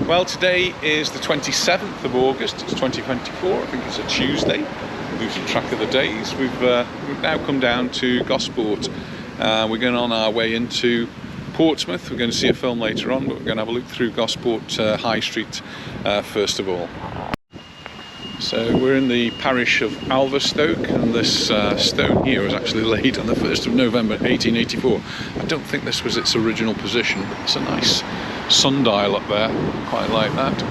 Well, today is the 27th of August, it's 2024, I think it's a Tuesday. Losing track of the days. We've now come down to Gosport. We're going on our way into Portsmouth. We're going to see a film later on, but we're going to have a look through Gosport High Street first of all. So we're in the parish of Alverstoke, and this stone here was actually laid on the 1st of November 1884. I don't think this was its original position. It's a nice sundial up there, quite like that.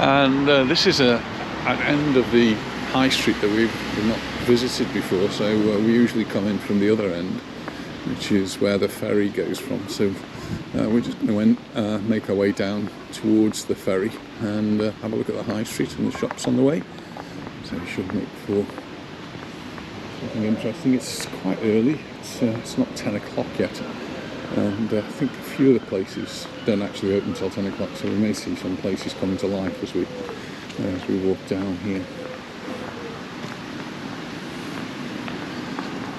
And this is an end of the high street that we've not visited before, so we usually come in from the other end, which is where the ferry goes from. So we're just going to make our way down towards the ferry and have a look at the high street and the shops on the way. So we should make for something interesting. It's quite early, it's not 10 o'clock yet, and I think a few of the places don't actually open until 10 o'clock, so we may see some places coming to life as we walk down here.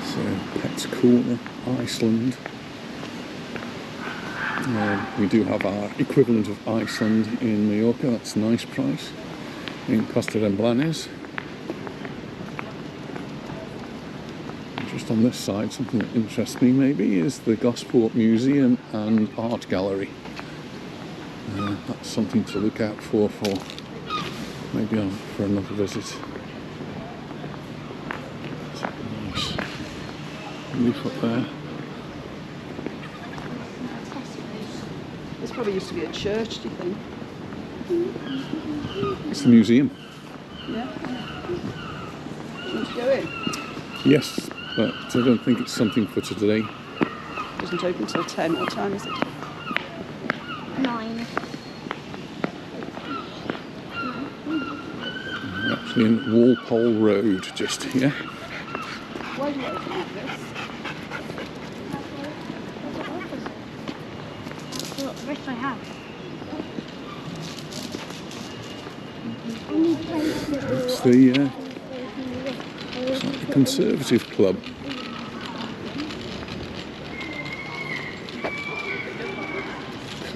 So Pets Corner, Iceland. We do have our equivalent of Iceland in Mallorca, that's a nice price, in Baleares. Just on this side, something that interests me maybe is the Gosport Museum and Art Gallery. That's something to look out for maybe for another visit. Nice leaf up there. This probably used to be a church, do you think? It's the museum. Yeah. Do you want to go in? Yes, but I don't think it's something for today. It doesn't open till 10. What time is it? 9. We're actually in Walpole Road, just here. Why do you open like this? Look, this I have. It's the Conservative Club.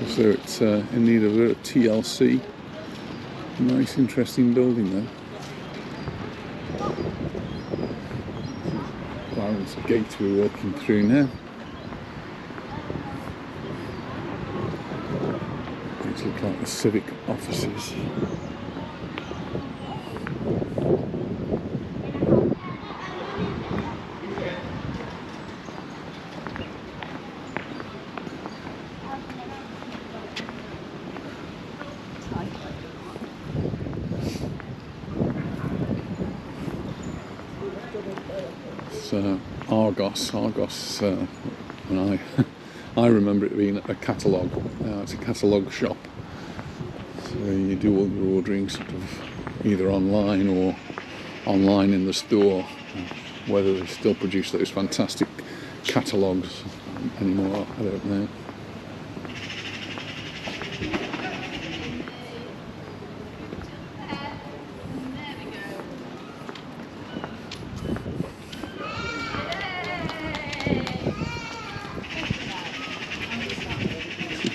So it's in need of a TLC. Nice, interesting building there. Clarence Gate we're walking through now. These look like the civic offices. Argos, and I remember it being a catalogue. It's a catalogue shop. So you do all your ordering sort of either online or online in the store. Whether they still produce those fantastic catalogues anymore, I don't know.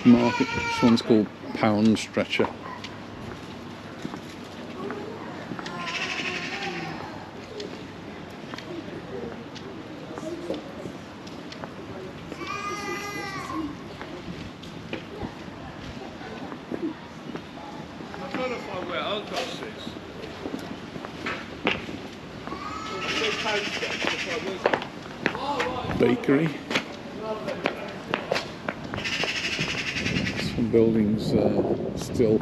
Market. This one's called Pound Stretcher. I'm trying to find where Argos is. Bakery. Some buildings still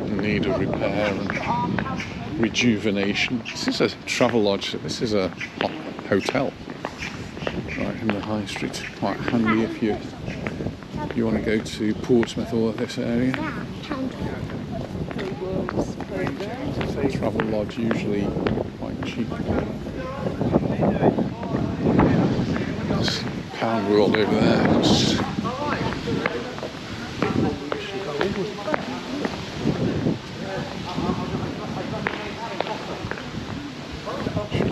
in need of repair and rejuvenation. This is a travel lodge. This is a hotel right in the high street. Quite handy if you want to go to Portsmouth or this area. Travel lodge usually quite cheap. There's Pound World over there.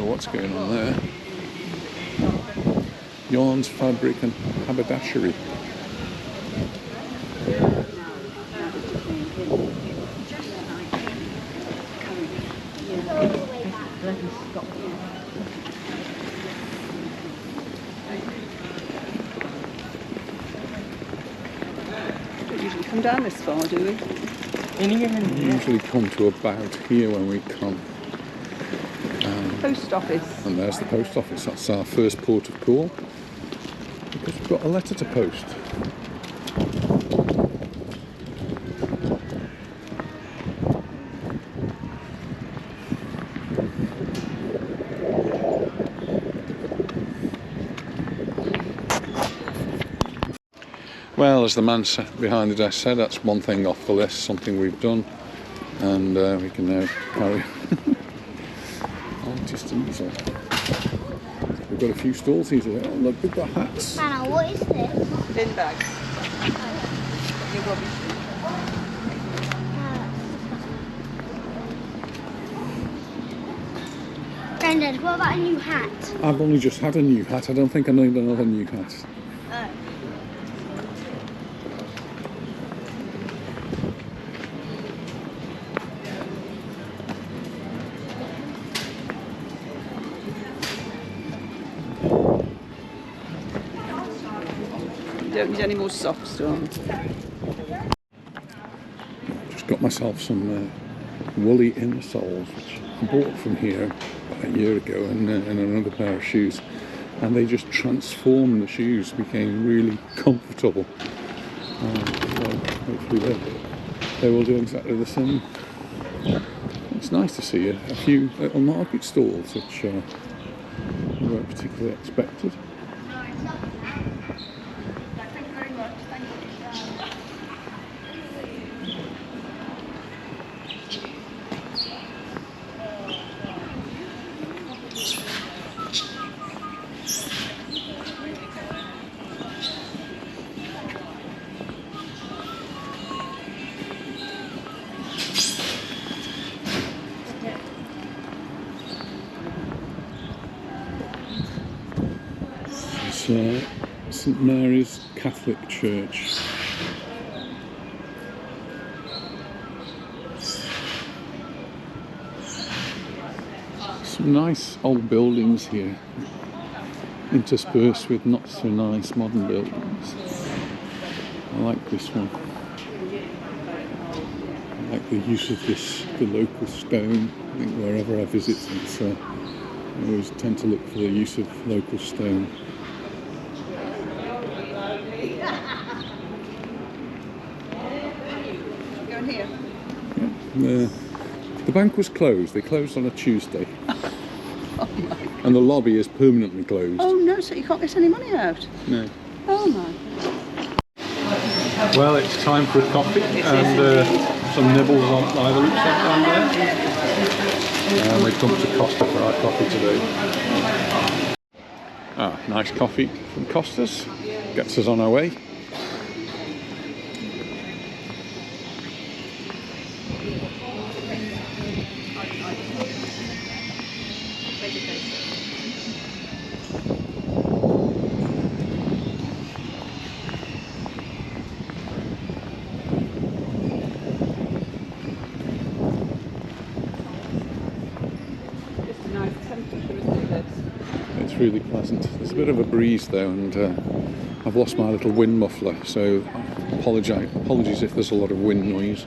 What's going on there? Yarns, fabric and haberdashery. don't usually come down this far, do we? We usually come to about here when we come. Post office. And there's the post office. That's our first port of call, because we've got a letter to post. Well, as the man behind the desk said, that's one thing off the list, something we've done, and we can now carry on. Just an easel. We've got a few stalls here today. Oh, look, we've got hats. Hannah, what is this? Bin bags. Your rubbish. Brendan, what about a new hat? I've only just had a new hat. I don't think I need another new hat. Oh. You don't need any more socks, do you? Just got myself some woolly insoles, which I bought from here about a year ago, and another pair of shoes, and they just transformed the shoes, became really comfortable. So hopefully they will do exactly the same. It's nice to see a few little market stalls which weren't particularly expected. St Mary's Catholic Church. Some nice old buildings here, interspersed with not so nice modern buildings. I like this one. I like the use of the local stone. I think wherever I visit, I always tend to look for the use of local stone. The bank was closed. They closed on a Tuesday. And the lobby is permanently closed. Oh no, so you can't get any money out? No. Oh my. Well, it's time for a coffee and some nibbles on either route down there. And we've come to Costa for our coffee today. Ah, nice coffee from Costa's. Gets us on our way. It's really pleasant. There's a bit of a breeze though, and I've lost my little wind muffler, so apologies if there's a lot of wind noise.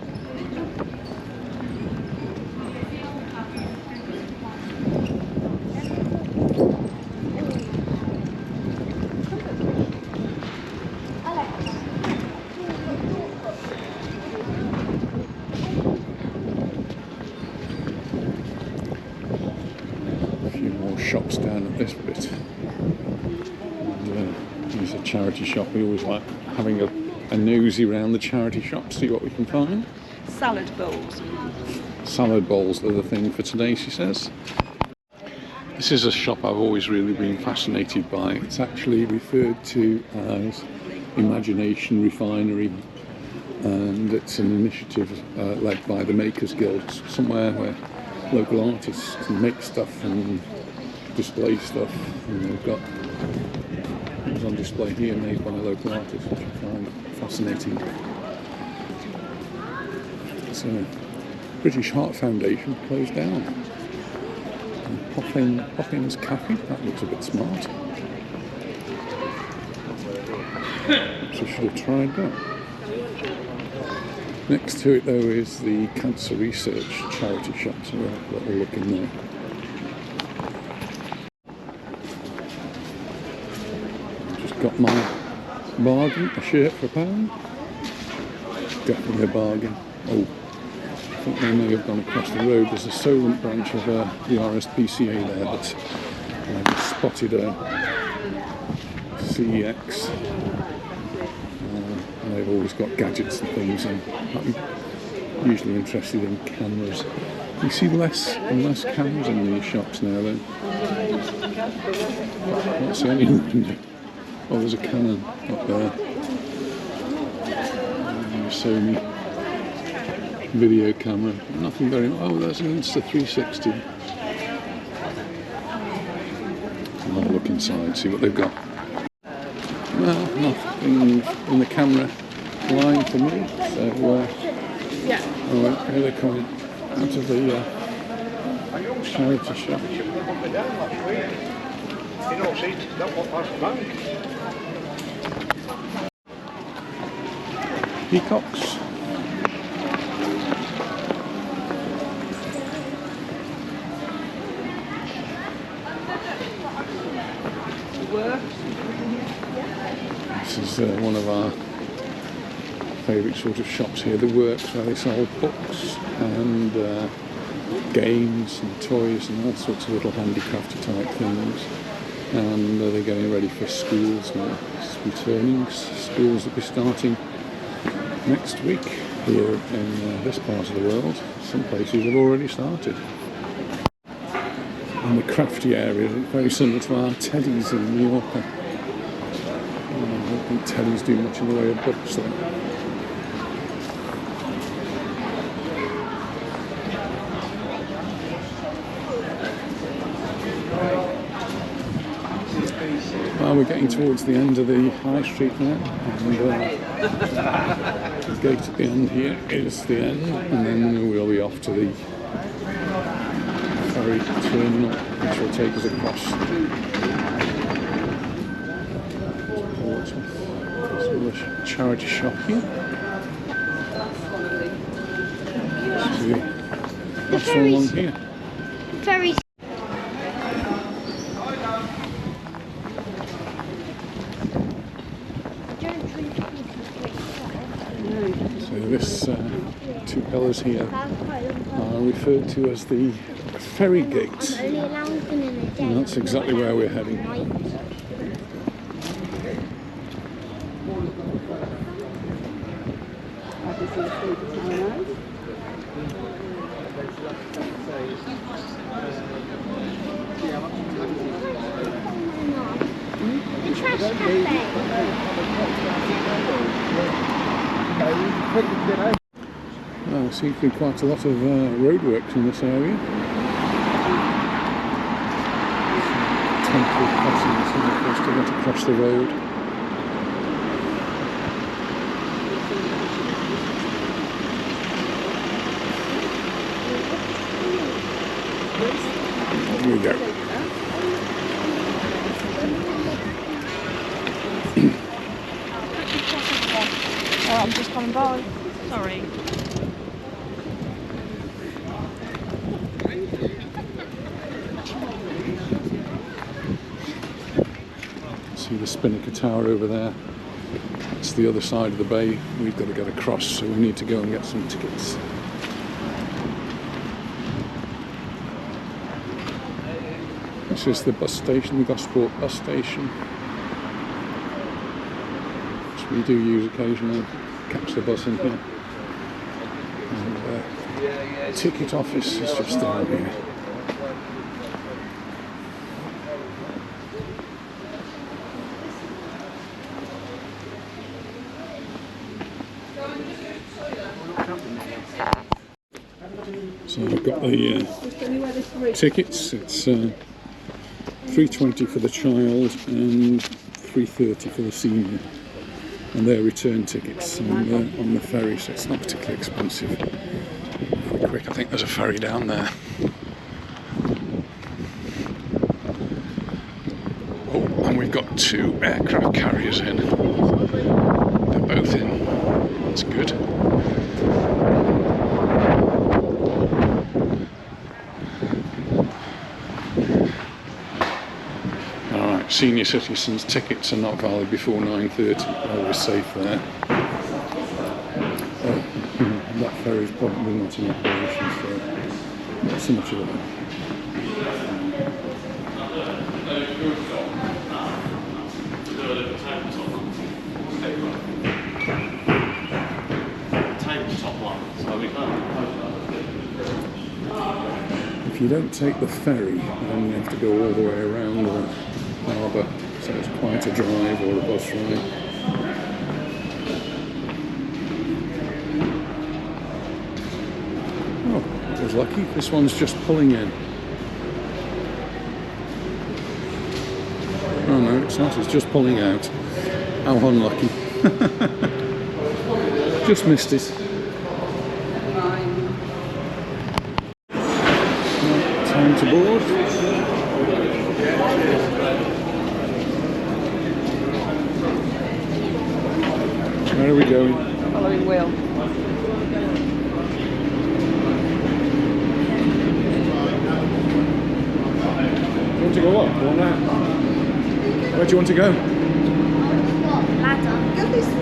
Shops down at this bit, and there's a charity shop. We always like having a nosy around the charity shop, see what we can find. Salad bowls. Salad bowls are the thing for today, she says. This is a shop I've always really been fascinated by. It's actually referred to as Imagination Refinery, and it's an initiative led by the Makers Guild, somewhere where local artists can make stuff and display stuff, and they've got things on display here made by local artists, which I find fascinating. It's a British Heart Foundation closed down. Popin's Cafe, that looks a bit smart. Perhaps I should have tried that. Next to it though is the Cancer Research charity shop, so we'll have a little look in there. Just got my bargain, a shirt for £1. Definitely a bargain. Oh, I think they may have gone across the road. There's a Solent branch of the RSPCA there, but I just spotted a CEX. And they've always got gadgets and things, and I'm usually interested in cameras. You see less and less cameras in these shops now then. Can't see any window. Oh, there's a Canon up there. Sony video camera. Nothing very much. Oh, there's an Insta360. I'll have a look inside, see what they've got. Well, nothing in the camera line for me. So, oh, here they're coming out of the charity shop. Peacocks. This is one of our favourite sort of shops here, The Works, where they sell books and games and toys and all sorts of little handicrafty type things. And they're getting ready for schools now. It's returning. Schools will be starting next week here in this part of the world. Some places have already started. And the crafty area is very similar to our Teddy's in Mallorca. I don't think Teddy's do much in the way of books though. Well, we're getting towards the end of the high street now, and the gate at the end here is the end, and then we'll be off to the ferry terminal, which will take us across to Portsmouth. There's a charity shop here. That's all along here. Ferry. So this two pillars here are referred to as the ferry gate, and that's exactly where we're heading. The trash cafe. Well, there seems to be quite a lot of roadworks in this area. Temporary crossings for us to get across the road. Here we go. I'm just coming by. Sorry. See the Spinnaker Tower over there. It's the other side of the bay. We've got to get across, so we need to go and get some tickets. This is the bus station, the Gosport bus station, which we do use occasionally. Catch the bus in here. And the ticket office is just down here. So I've got the tickets. It's £3.20 for the child and £3.30 for the senior, and they're return tickets on the ferry, so it's not particularly expensive. Pretty quick. I think there's a ferry down there. Oh, and we've got two aircraft carriers in. They're both in That's good. Alright, senior citizens tickets are not valid before 9:30. Always safe there. Oh, that ferry is probably not in operation, so not so much of that. If you don't take the ferry, then you have to go all the way around the harbour, so it's quite a drive or a bus ride. Oh, that was lucky. This one's just pulling in. Oh no, it's not. It's just pulling out. How unlucky. Just missed it. Time to board. Where are we going? Following Will. Do you want to go up or not? Where do you want to go? Ladder. Go this way.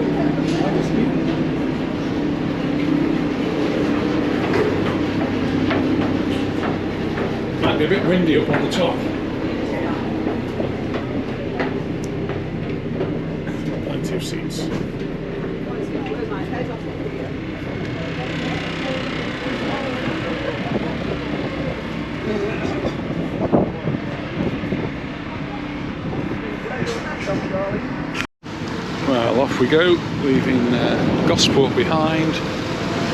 Might be a bit windy up on the top. Plenty of seats. Well, off we go, leaving Gosport behind,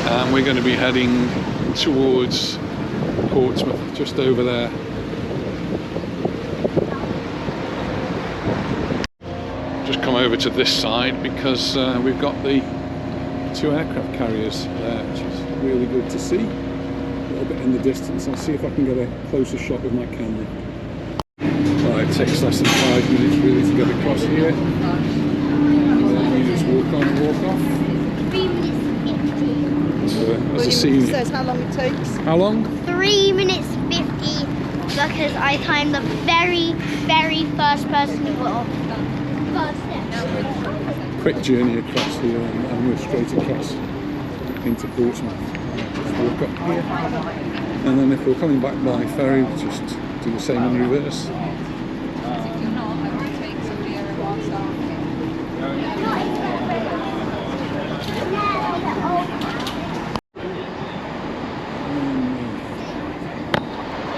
and we're going to be heading towards Portsmouth, just over there. Just come over to this side because we've got the 2 aircraft carriers there, which is really good to see. A little bit in the distance. I'll see if I can get a closer shot with my camera. Well, it takes less than 5 minutes really to get across here. You just walk on and walk off. 3 minutes 50. As a senior. Says how long it takes. How long? 3 minutes 50 because I timed the very, very first person who got off. First step. Quick journey across here, and we're straight across into Portsmouth. Just walk up here, and then if we're coming back by ferry, just do the same in reverse.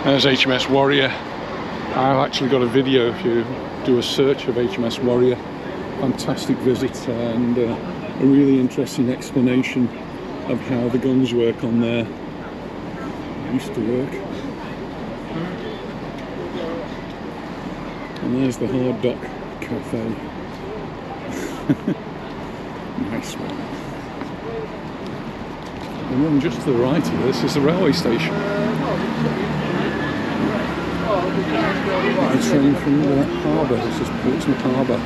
There's HMS Warrior. I've actually got a video if you do a search of HMS Warrior. Fantastic visit and a really interesting explanation of how the guns work on there. Used to work. And there's the Hard Dock Cafe. Nice one. And then just to the right of this is the railway station. A train from the harbour. This is Portsmouth Harbour.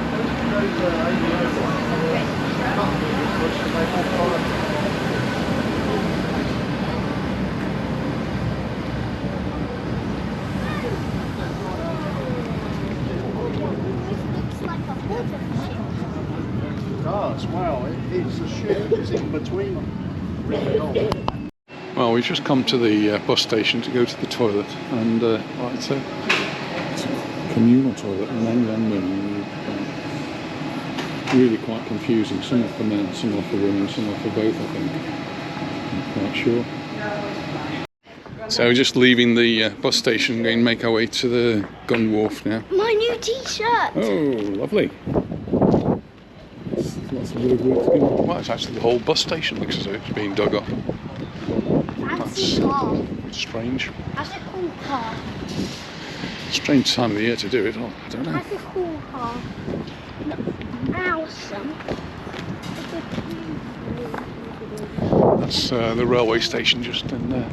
Does, well, it's a ship, it's in between them. Really old. Well, we've just come to the bus station to go to the toilet, and well, it's a communal toilet, men and women. Really quite confusing. Some are for men, some are for women, some are for both, I think. I'm quite sure. So we're just leaving the bus station, going to make our way to the Gunwharf now. My new t-shirt. Oh, lovely. Lots of good work to do. Well, it's actually the whole bus station looks as though it's being dug up. Fancy car. Strange. That's a cool car. Strange time of the year to do it. Oh, I don't know. That's a cool car. Awesome. That's the railway station just in there.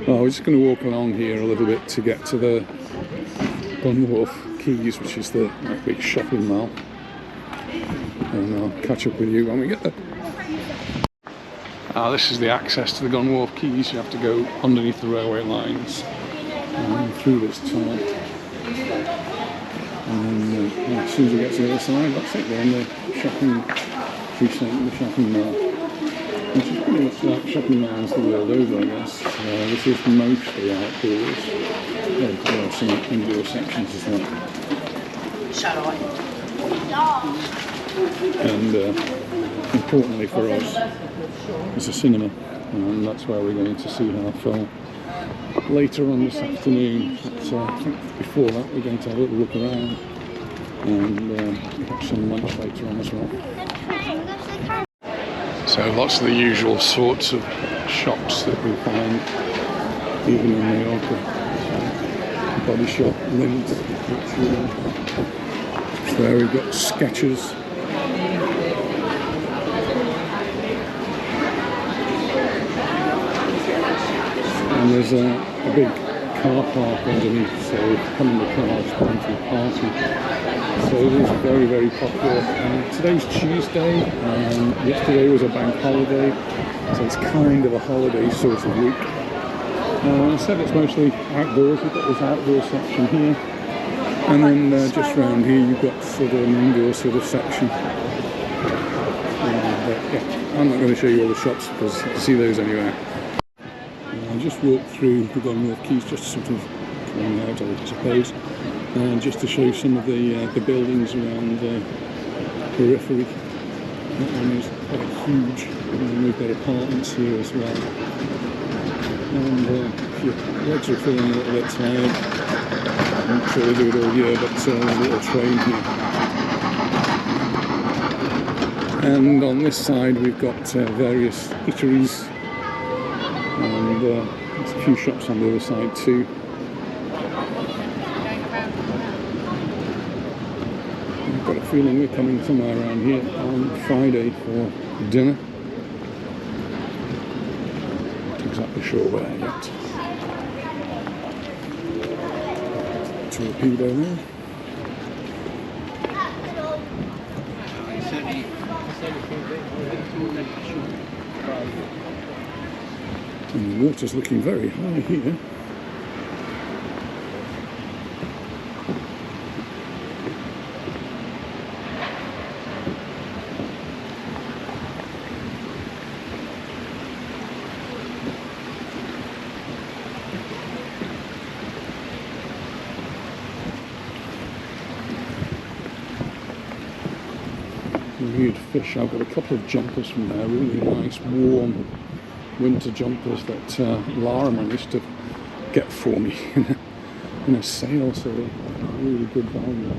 Well, we're just going to walk along here a little bit to get to the Gunwharf quays, which is the big shopping mall, and I'll catch up with you when we get there. This is the access to the Gunwharf quays. You have to go underneath the railway lines and through this tunnel, and as soon as we get to the other side, that's it. We're in the shopping precinct, the shopping mall, which is pretty much like shopping malls the world over, I guess. This is mostly outdoors. There are some indoor sections as well. And importantly for us, it's a cinema, and that's where we're going to see our film later on this afternoon. But I think before that we're going to have a little look around and have some lunch later on as well. So lots of the usual sorts of shops that we find even in Mallorca. Body shop, Lind, where we've got Skechers. And there's a big car park underneath, so if you come in the car, it's plenty of parking. So it is very, very popular. Today's Tuesday, and yesterday was a bank holiday, so it's kind of a holiday sort of week. I said it's mostly outdoors. We've got this outdoor section here, and then just round here you've got sort of an indoor sort of section. But yeah, I'm not going to show you all the shops because you can see those anywhere. I just walked through the Gunwharf quays, just sort of coming out, I suppose, just to show some of the buildings around the periphery. That one is quite huge, and we've got apartments here as well. And if your legs are feeling a little bit tired, I'm not sure they do it all year, but there's a little train here. And on this side we've got various eateries, and there's a few shops on the other side too. I've got a feeling we're coming somewhere around here on Friday for dinner. Not exactly sure where yet. Torpedo there. And the water's looking very high here. Weird fish. I've got a couple of jumpers from there, really nice warm winter jumpers that Lara managed to get for me in a sale, so they're really good value.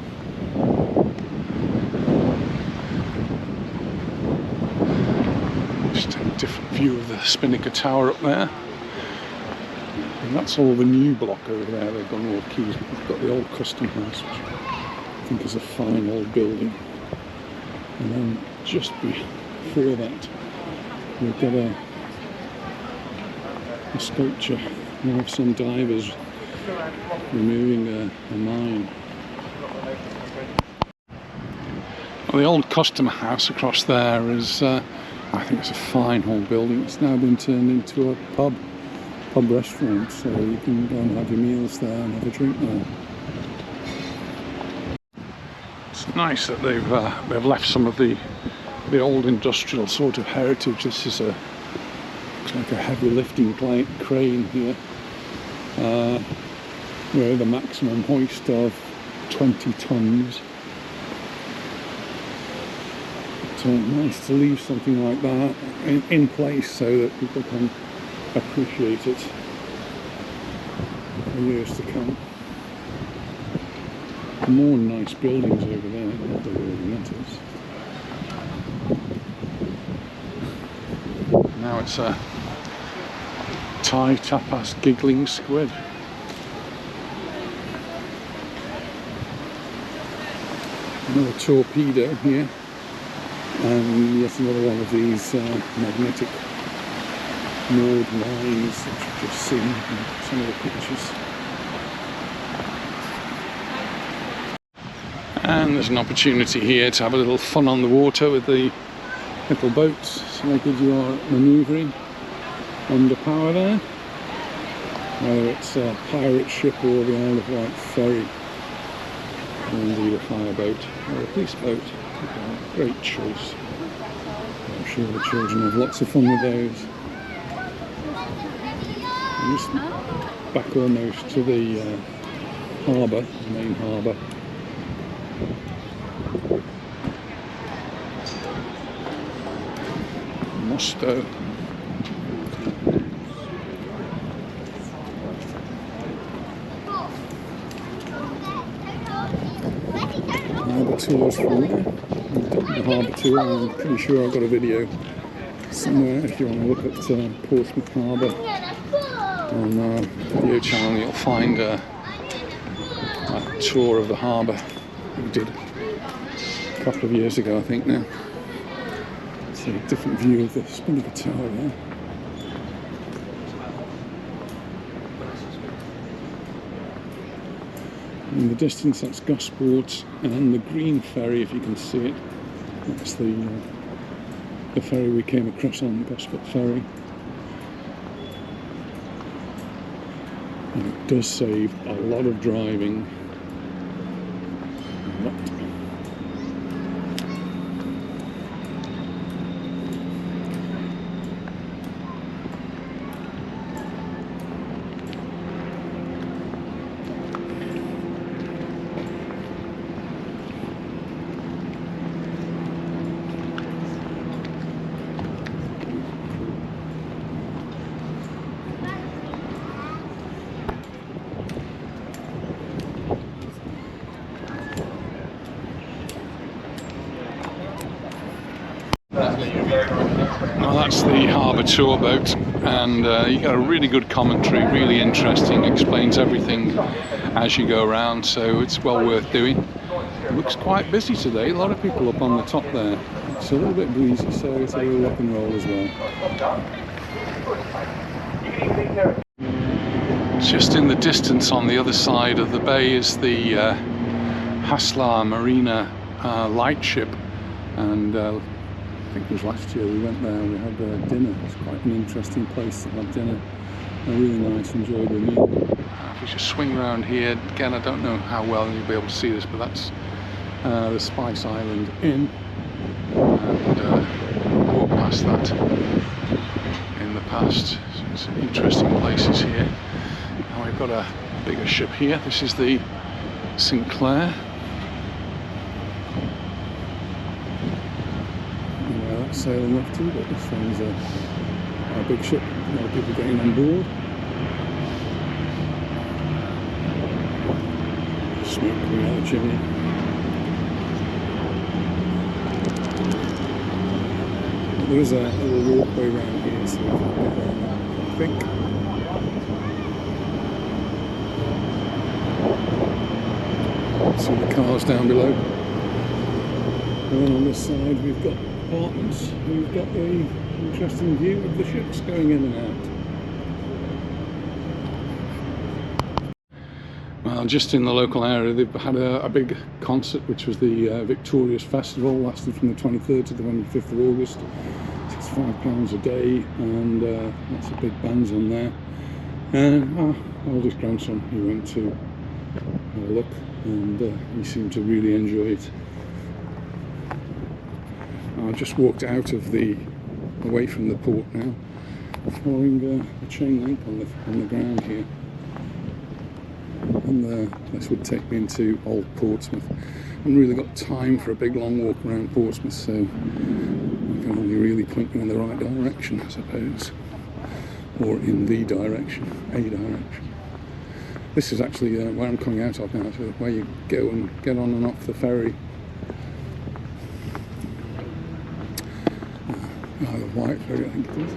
Just a different view of the Spinnaker Tower up there. And that's all the new block over there, the Gunwharf quays. We've got the old custom house, which I think is a fine old building. And then just before that, we've got a sculpture of some divers removing a mine. Well, the old custom house across there is, I think it's a fine old building. It's now been turned into a pub restaurant, so you can go and have your meals there and have a drink there. It's nice that they've left some of the old industrial sort of heritage. This is looks like a heavy lifting crane here, with a maximum hoist of 20 tons. It's nice to leave something like that in place so that people can appreciate it for years to come. More nice buildings over there, not the really matters. Now it's a Thai tapas giggling squid. Another torpedo here, and yet another one of these magnetic moored lines that you've just seen in some of the pictures. And there's an opportunity here to have a little fun on the water with the little boats. So good you are at manoeuvring under power there. Whether it's a pirate ship or the Isle of Wight ferry, or indeed a fire boat or a police boat. Great choice. I'm sure the children have lots of fun with those. I'm just back almost to the harbour, the main harbour. Mosto. Harbour tours from there. The harbour tour. I'm pretty sure I've got a video somewhere if you want to look at Portsmouth Harbour on our video channel. You'll find a tour of the harbour we did a couple of years ago, I think now. It's a different view of the Spinnaker Tower there. In the distance, that's Gosport, and the green ferry, if you can see it, that's the ferry we came across on, the Gosport ferry. And it does save a lot of driving. A lot. Well, that's the harbour tour boat, and you get a really good commentary, really interesting, explains everything as you go around, so it's well worth doing. It looks quite busy today, a lot of people up on the top there. It's a little bit breezy, so it's a little rock and roll as well. Just in the distance on the other side of the bay is the Haslar Marina lightship, and I think it was last year we went there and we had dinner. It's quite an interesting place to have dinner. A really nice, enjoyable meal. If we just swing around here, again I don't know how well you'll be able to see this, but that's the Spice Island Inn, and walked past that in the past. So some interesting places here. Now we've got a bigger ship here. This is the Sinclair. Sailing off to, but this one's a big ship, a lot of people getting on board. Smoke coming out of the chimney. There is a little walkway around here, so we can get around, I think. See the cars down below. And then on this side we've got apartments. We've got the interesting view of the ships going in and out. Well, just in the local area they've had a big concert, which was the Victorious Festival, lasted from the 23rd to the 25th of August. £65 a day, and lots of big bands on there. And our oldest grandson, he went to have a look, and he seemed to really enjoy it. I just walked out of away from the port now, following the chain link on the ground here, and this would take me into Old Portsmouth. I haven't really got time for a big long walk around Portsmouth, so I can only really point you in the right direction, I suppose, or in the direction, a direction. This is actually where I'm coming out of now, so where you go and get on and off the ferry. Isle of Wight ferry, I think it is.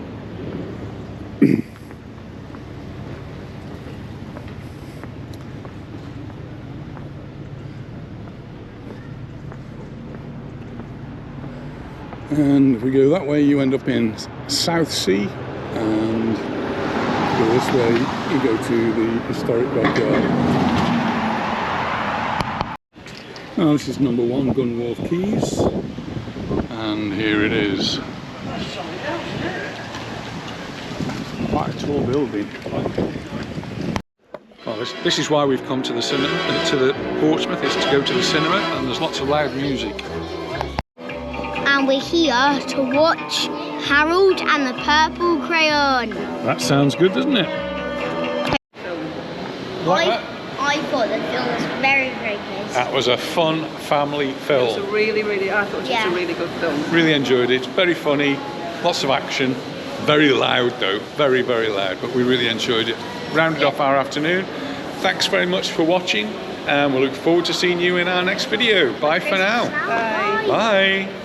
And if we go that way, you end up in Southsea, and this way you go to the historic dockyard. Now this is number 1 Gunwharf Quays, and here it is. Quite a tall building. Well, this is why we've come to the cinema, to the Portsmouth, is to go to the cinema, and there's lots of loud music. And we're here to watch Harold and the Purple Crayon. That sounds good, doesn't it? I thought the film was very, very good. That was a fun family It was film. a really, I thought it was Yeah. a really good film. Really enjoyed it. Very funny, lots of action. Very loud though, very, very loud, but we really enjoyed it. Rounded off our afternoon. Thanks very much for watching, and we'll look forward to seeing you in our next video. Bye for now. Bye. Bye.